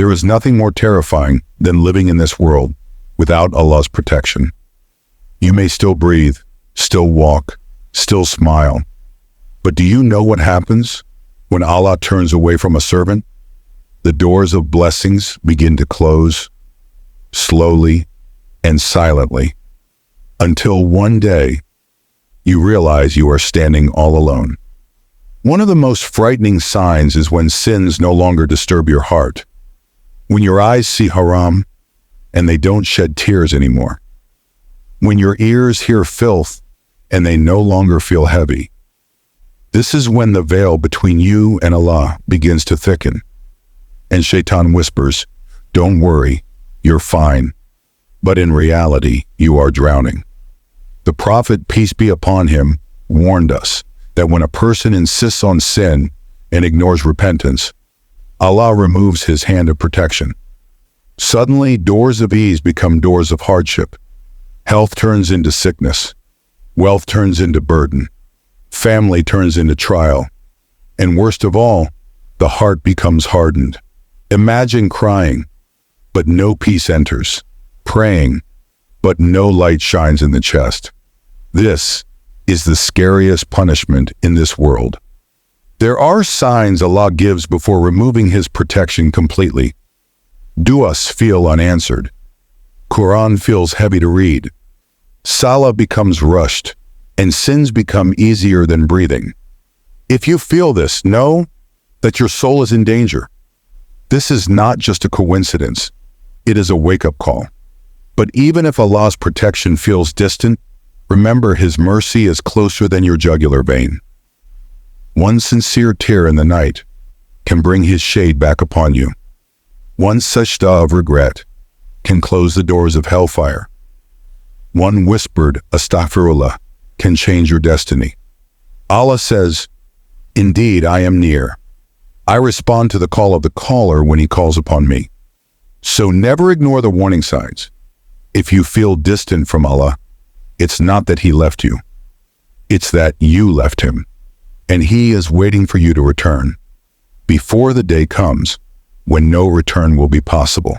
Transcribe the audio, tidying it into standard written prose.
There is nothing more terrifying than living in this world without Allah's protection. You may still breathe, still walk, still smile. But do you know what happens when Allah turns away from a servant? The doors of blessings begin to close, slowly and silently, until one day you realize you are standing all alone. One of the most frightening signs is when sins no longer disturb your heart, when your eyes see haram and they don't shed tears anymore, when your ears hear filth and they no longer feel heavy. This is when the veil between you and Allah begins to thicken, and Shaitan whispers, "Don't worry, you're fine," but in reality, you are drowning. The Prophet, peace be upon him, warned us that when a person insists on sin and ignores repentance, Allah removes his hand of protection. Suddenly, doors of ease become doors of hardship. Health turns into sickness. Wealth turns into burden. Family turns into trial. And worst of all, the heart becomes hardened. Imagine crying, but no peace enters. Praying, but no light shines in the chest. This is the scariest punishment in this world. There are signs Allah gives before removing his protection completely. Du'as feel unanswered. Quran feels heavy to read. Salah becomes rushed, and sins become easier than breathing. If you feel this, know that your soul is in danger. This is not just a coincidence. It is a wake-up call. But even if Allah's protection feels distant, remember his mercy is closer than your jugular vein. One sincere tear in the night can bring his shade back upon you. One sajdah of regret can close the doors of hellfire. One whispered Astaghfirullah can change your destiny. Allah says, "Indeed, I am near. I respond to the call of the caller when he calls upon me." So never ignore the warning signs. If you feel distant from Allah, it's not that he left you. It's that you left him, and he is waiting for you to return before the day comes when no return will be possible.